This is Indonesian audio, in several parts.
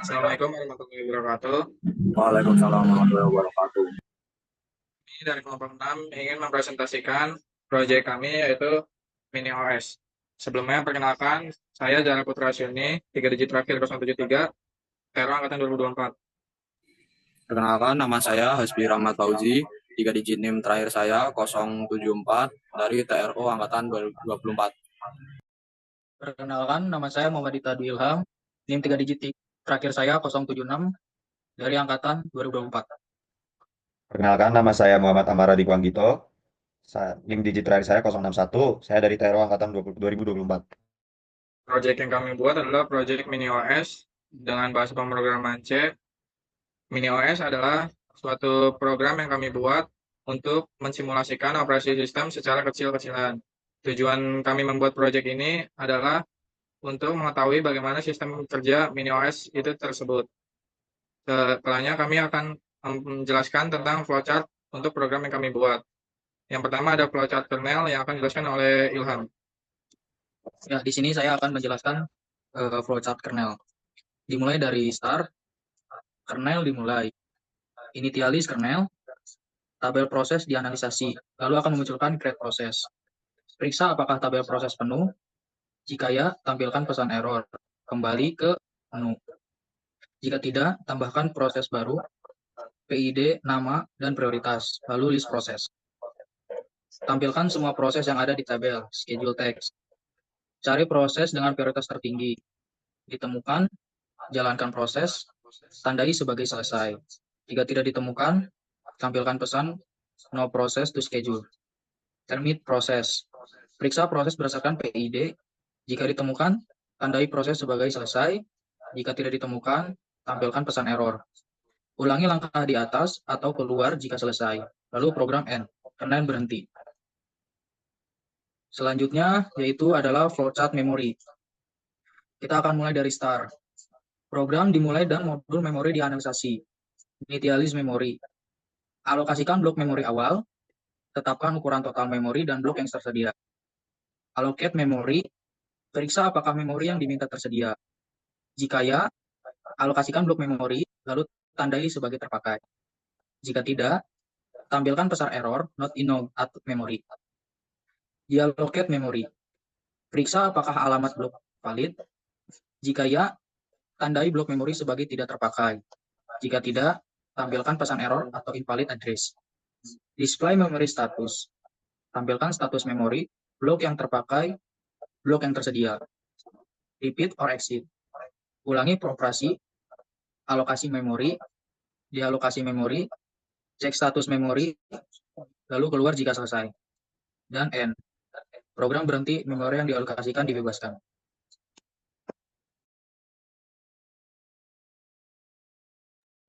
Assalamualaikum warahmatullahi wabarakatuh. Waalaikumsalam warahmatullahi wabarakatuh. Ini dari kelompok 6 ingin mempresentasikan proyek kami yaitu Mini OS. Sebelumnya perkenalkan, saya Jana Putra Asyuni, 3 digit terakhir 073, TRO Angkatan 2024. Perkenalkan, nama saya Hasbi Rahmat Fauzi, 3 digit NIM terakhir saya 074 dari TRO Angkatan 2024. Perkenalkan, nama saya Muhammad Itadu Ilham, NIM 3 digit terakhir saya 076 dari Angkatan 2024. Perkenalkan, nama saya Muhammad Amara Dikwangito. NIM digit terakhir saya 061. Saya dari TRO Angkatan 2024. Proyek yang kami buat adalah proyek Mini OS dengan bahasa pemrograman C. Mini OS adalah suatu program yang kami buat untuk mensimulasikan operasi sistem secara kecil-kecilan. Tujuan kami membuat proyek ini adalah untuk mengetahui bagaimana sistem kerja Mini OS itu tersebut. Setelahnya kami akan menjelaskan tentang flowchart untuk program yang kami buat. Yang pertama ada flowchart kernel yang akan dijelaskan oleh Ilham. Ya, di sini saya akan menjelaskan flowchart kernel. Dimulai dari start, kernel dimulai. Initialize kernel, tabel proses dianalisasi, lalu akan memunculkan create proses. Periksa apakah tabel proses penuh. Jika ya, tampilkan pesan error. Kembali ke menu. Jika tidak, tambahkan proses baru, PID, nama, dan prioritas, lalu list proses. Tampilkan semua proses yang ada di tabel, schedule text. Cari proses dengan prioritas tertinggi. Ditemukan, jalankan proses, tandai sebagai selesai. Jika tidak ditemukan, tampilkan pesan no process to schedule. Terminate proses. Periksa proses berdasarkan PID. Jika ditemukan, tandai proses sebagai selesai. Jika tidak ditemukan, tampilkan pesan error. Ulangi langkah di atas atau keluar jika selesai. Lalu program end, kernel berhenti. Selanjutnya yaitu adalah flowchart memory. Kita akan mulai dari start. Program dimulai dan modul memori dianalisasi. Initialize memori. Alokasikan blok memori awal. Tetapkan ukuran total memori dan blok yang tersedia. Allocate memori. Periksa apakah memori yang diminta tersedia. Jika ya, alokasikan blok memori, lalu tandai sebagai terpakai. Jika tidak, tampilkan pesan error, not enough at memory. Deallocate memory. Periksa apakah alamat blok valid. Jika ya, tandai blok memori sebagai tidak terpakai. Jika tidak, tampilkan pesan error atau invalid address. Display memory status. Tampilkan status memori, blok yang terpakai, blok yang tersedia. Repeat or exit. Ulangi operasi, alokasi memori, dealokasi memori, cek status memori, lalu keluar jika selesai. Dan end. Program berhenti, memori yang dialokasikan dibebaskan.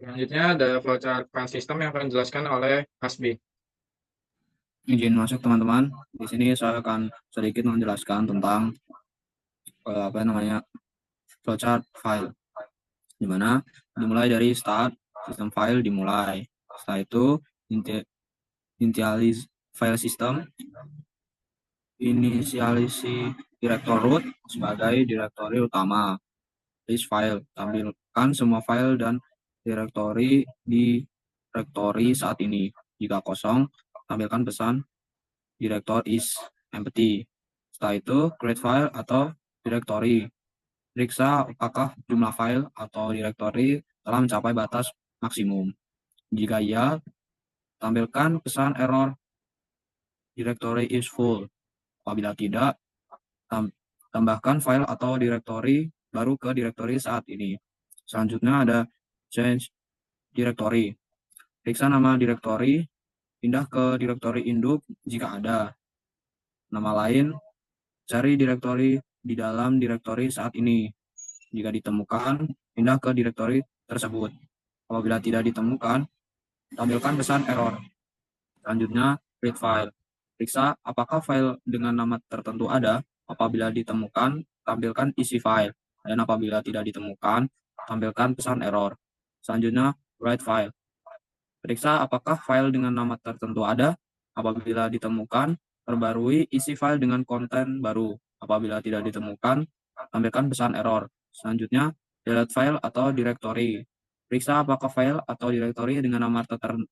Selanjutnya ada flowchart file system yang akan dijelaskan oleh Hasbi. Izin masuk teman-teman. Di sini saya akan sedikit menjelaskan tentang flowchart file. Di mana dimulai dari start, sistem file dimulai. Setelah itu initialize file system, inisialisi direktor root sebagai direktori utama. List file, tampilkan semua file dan direktori di direktori saat ini. Jika kosong, tampilkan pesan director is empty. Setelah itu, create file atau directory. Periksa apakah jumlah file atau direktori telah mencapai batas maksimum. Jika iya, tampilkan pesan error directory is full. Apabila tidak, tambahkan file atau direktori baru ke direktori saat ini. Selanjutnya ada change directory. Periksa nama direktori, pindah ke direktori induk jika ada. Nama lain, cari direktori di dalam direktori saat ini. Jika ditemukan, pindah ke direktori tersebut. Apabila tidak ditemukan, tampilkan pesan error. Selanjutnya, read file. Periksa apakah file dengan nama tertentu ada. Apabila ditemukan, tampilkan isi file. Dan apabila tidak ditemukan, tampilkan pesan error. Selanjutnya, write file. Periksa apakah file dengan nama tertentu ada. Apabila ditemukan, perbarui isi file dengan konten baru. Apabila tidak ditemukan, tampilkan pesan error. Selanjutnya, delete file atau directory. Periksa apakah file atau directory dengan nama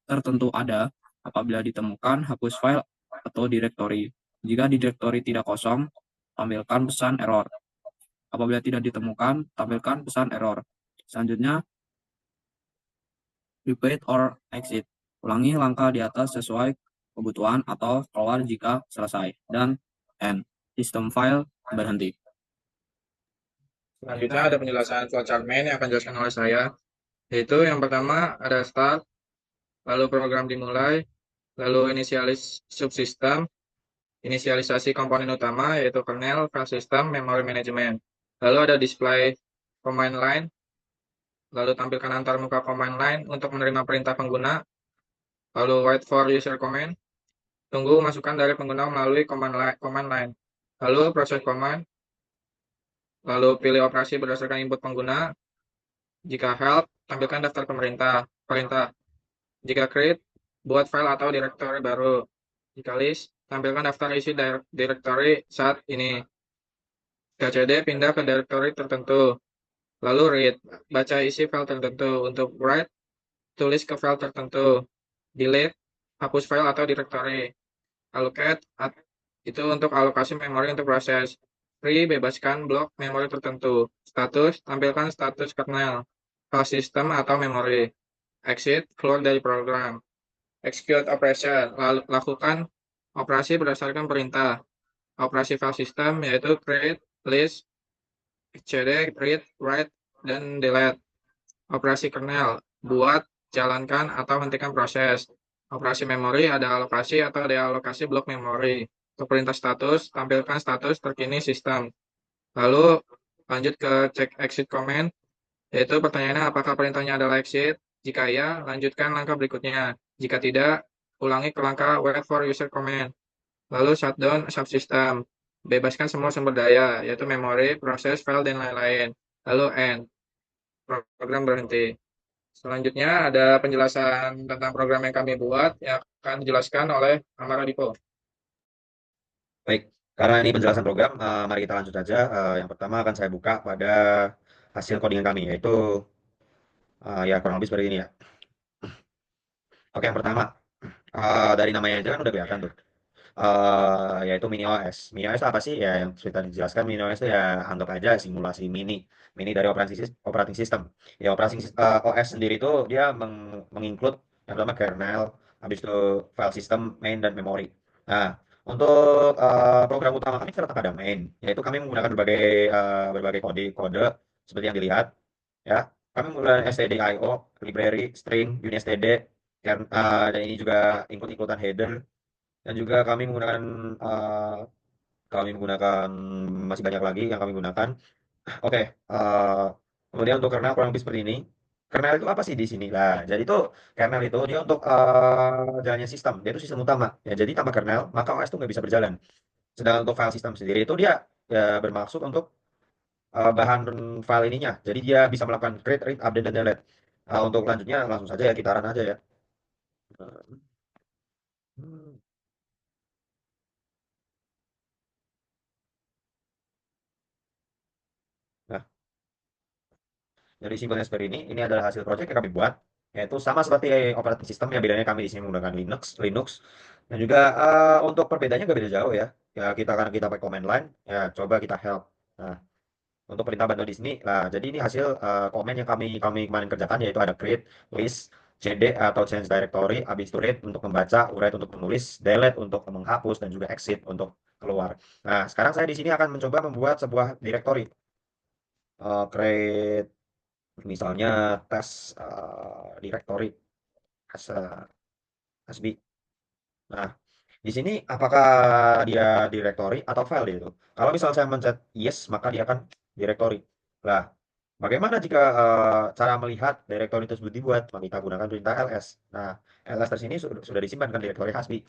tertentu ada. Apabila ditemukan, hapus file atau directory. Jika di directory tidak kosong, tampilkan pesan error. Apabila tidak ditemukan, tampilkan pesan error. Selanjutnya, repeat or exit. Ulangi langkah di atas sesuai kebutuhan atau keluar jika selesai. Dan end. Sistem file berhenti. Selanjutnya ada penjelasan flowchart main yang akan dijelaskan oleh saya, yaitu yang pertama ada start, lalu program dimulai, lalu inisialis subsistem, inisialisasi komponen utama yaitu kernel, file system, memory management. Lalu ada display command line, lalu tampilkan antar muka command line untuk menerima perintah pengguna, lalu wait for user command, tunggu masukan dari pengguna melalui command line, lalu proses command, lalu pilih operasi berdasarkan input pengguna. Jika help, tampilkan daftar perintah. Jika create, buat file atau directory baru. Jika list, tampilkan daftar isi directory saat ini. Jika cd, pindah ke directory tertentu. Lalu read, baca isi file tertentu. Untuk write, tulis ke file tertentu. Delete, hapus file atau directory. Allocate, itu untuk alokasi memori untuk proses. Free, bebaskan blok memori tertentu. Status, tampilkan status kernel, file system atau memori. Exit, keluar dari program. Execute operation, lakukan operasi berdasarkan perintah. Operasi file system yaitu create, list, cd, read, write, dan delete. Operasi kernel, buat, jalankan, atau hentikan proses. Operasi memori ada alokasi atau dealokasi blok memori. Untuk perintah status, tampilkan status terkini sistem. Lalu lanjut ke check exit command, yaitu pertanyaannya apakah perintahnya adalah exit. Jika iya, lanjutkan langkah berikutnya. Jika tidak, ulangi ke langkah wait for user command. Lalu shutdown subsystem, bebaskan semua sumber daya, yaitu memori, proses, file, dan lain-lain. Lalu end, program berhenti. Selanjutnya ada penjelasan tentang program yang kami buat yang akan dijelaskan oleh Amara Dipo. Baik, karena ini penjelasan program, mari kita lanjut saja. Yang pertama akan saya buka pada hasil codingan kami, yaitu ya kurang lebih seperti ini ya. Oke, yang pertama, dari namanya aja kan udah kelihatan tuh. Yaitu MiniOS. MiniOS apa sih? Ya yang sudah dijelaskan, MiniOS itu ya anggap aja simulasi mini dari operating system. Ya OS sendiri itu dia menginclude yang pertama kernel, habis itu file system, main dan memory. Nah, untuk program utama kami terletak pada main, yaitu kami menggunakan berbagai kode seperti yang dilihat, ya. Kami menggunakan stdio, library, string, unistd, dan ini juga include-includean header, dan juga kami menggunakan masih banyak lagi yang kami gunakan. Oke, kemudian untuk kernel kurang lebih seperti ini. Kernel itu apa sih di sini? Nah, jadi itu kernel itu dia untuk jalannya sistem. Dia itu sistem utama. Ya, jadi tanpa kernel maka OS itu nggak bisa berjalan. Sedangkan untuk file system sendiri itu dia ya bermaksud untuk bahan file ininya. Jadi dia bisa melakukan create, read, update, dan delete. Untuk lanjutnya langsung saja ya kita run aja ya. Hmm. Nah, dari simpelnya seperti ini adalah hasil project yang kami buat, yaitu sama seperti operating system, yang bedanya kami di sini menggunakan Linux, dan juga untuk perbedaannya nggak beda jauh ya. Ya karena kita pakai command line, ya coba kita help. Nah, untuk perintah bantu di sini, nah jadi ini hasil komen yang kami kemarin kerjakan, yaitu ada create, list, cd atau change directory, habis itu read untuk membaca, write untuk menulis, delete untuk menghapus, dan juga exit untuk keluar. Nah, sekarang saya di sini akan mencoba membuat sebuah directory. Create misalnya tes directory as SB. Nah, di sini apakah dia directory atau file itu? Kalau misal saya mencet yes, maka dia akan directory. Lah, bagaimana jika cara melihat directory tersebut dibuat? Maka kita gunakan perintah ls. Nah, ls di sini sudah disimpan kan directory hasbi.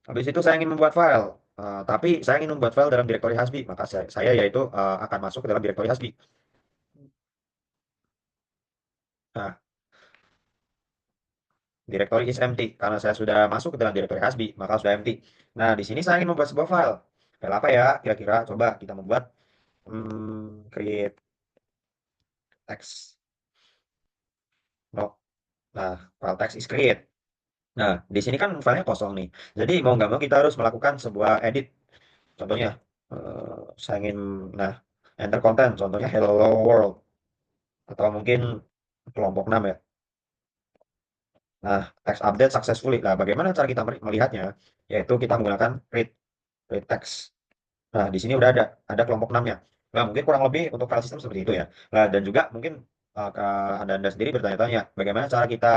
Habis itu saya ingin membuat file, tapi saya ingin membuat file dalam directory hasbi, maka saya yaitu akan masuk ke dalam directory hasbi. Nah, directory is empty. Karena saya sudah masuk ke dalam directory hasbi, maka sudah empty. Nah, di sini saya ingin membuat sebuah file. File apa ya? Kira-kira coba kita membuat create text. No. Nah, file text is create. Nah, di sini kan filenya kosong nih. Jadi mau nggak mau kita harus melakukan sebuah edit. Contohnya, saya ingin, enter content. Contohnya hello world. Atau mungkin kelompok 6 ya. Nah, text update successfully. Nah, bagaimana cara kita melihatnya? Yaitu kita menggunakan read text. Nah, di sini udah ada kelompok 6-nya. Nah, mungkin kurang lebih untuk file system seperti itu ya. Nah, dan juga mungkin Anda sendiri bertanya-tanya, bagaimana cara kita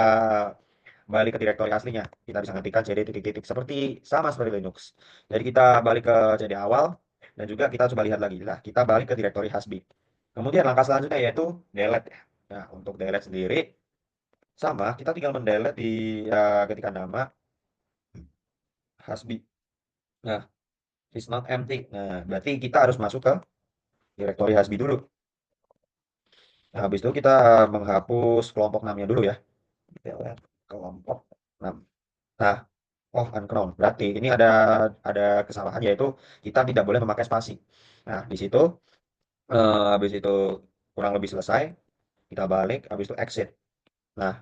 balik ke direktori aslinya? Kita bisa ngetikkan cd titik-titik sama seperti Linux. Jadi kita balik ke cd awal dan juga kita coba lihat lagi. Nah, kita balik ke direktori husby. Kemudian langkah selanjutnya yaitu delete. Nah, untuk delete sendiri sama, kita tinggal mendelete di ketika nama husby. Nah, is not empty. Nah, berarti kita harus masuk ke direktori husby dulu. Nah, habis itu kita menghapus kelompok 6-nya dulu ya. Delete kelompok 6. Nah, oh unknown. Berarti ini ada kesalahan yaitu kita tidak boleh memakai spasi. Nah, di situ habis itu kurang lebih selesai, kita balik, habis itu exit. Nah,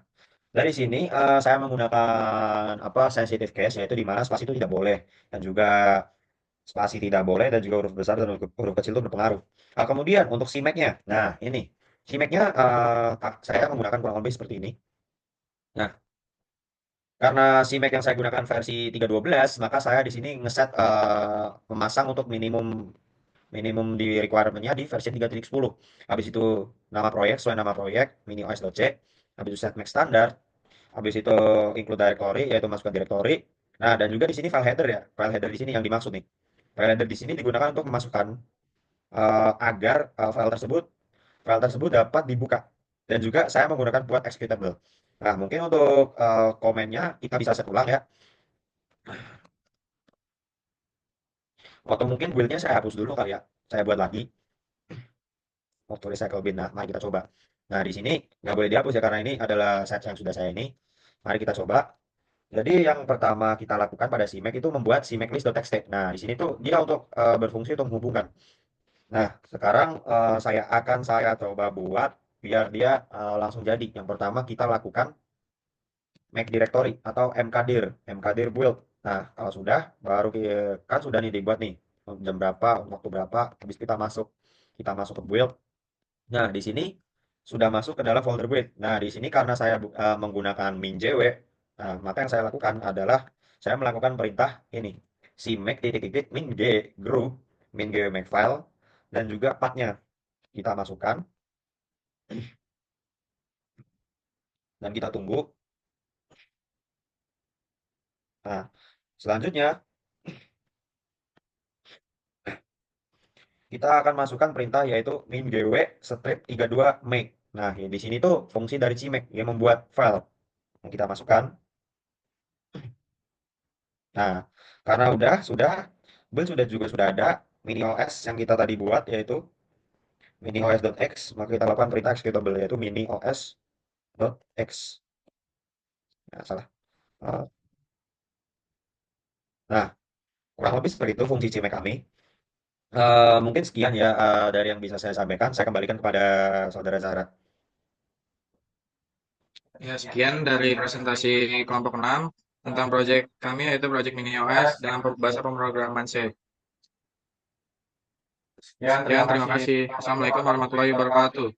dari sini saya menggunakan apa sensitive case yaitu di mana spasi itu tidak boleh dan juga spasi tidak boleh dan juga huruf besar dan huruf kecil itu berpengaruh. Nah, kemudian untuk CMake-nya. Nah, ini CMake-nya saya menggunakan kurang lebih seperti ini. Nah, karena CMake yang saya gunakan versi 3.12, maka saya di sini ngeset memasang untuk minimum minimum di requirement-nya di versi 3.10. Habis itu nama proyek sesuai nama proyek minios.c. Habis itu set make standard. Habis itu include directory yaitu masukkan directory. Nah, dan juga di sini file header ya. File header di sini yang dimaksud nih. File header di sini digunakan untuk memasukkan agar file tersebut dapat dibuka. Dan juga saya menggunakan buat executable. Nah, mungkin untuk komennya kita bisa set ulang ya. Atau mungkin build-nya saya hapus dulu kali ya. Saya buat lagi. Waktu recycle bin. Nah, mari kita coba. Nah, di sini nggak boleh dihapus ya karena ini adalah set yang sudah saya ini. Mari kita coba. Jadi yang pertama kita lakukan pada CMake itu membuat CMake list.txt. Nah, di sini tuh dia untuk berfungsi untuk menghubungkan. Nah, sekarang saya coba buat biar dia langsung jadi. Yang pertama kita lakukan make directory atau mkdir build. Nah, kalau sudah baru kan sudah nih dibuat nih jam berapa, waktu berapa, habis kita masuk ke build. Nah, di sini sudah masuk ke dalam folder build. Nah, di sini karena saya menggunakan minjw, nah, maka yang saya lakukan adalah saya melakukan perintah ini, cmake titik-titik min g group, min g make file, dan juga pathnya kita masukkan, dan kita tunggu. Nah, selanjutnya kita akan masukkan perintah yaitu min gw strip 32 make. Nah, ya, di sini tuh fungsi dari cmake yang membuat file. Nah, kita masukkan. Nah, karena sudah build sudah ada minios yang kita tadi buat yaitu minios.x, maka kita lakukan perintah executable yaitu minios.x. Nah, salah. Nah, kurang lebih seperti itu fungsi CMake kami. Mungkin sekian ya dari yang bisa saya sampaikan. Saya kembalikan kepada saudara Zahra. Ya, sekian dari presentasi kelompok 6 tentang proyek kami yaitu proyek minios dengan bahasa pemrograman C. Sekian, terima kasih. Assalamualaikum warahmatullahi wabarakatuh.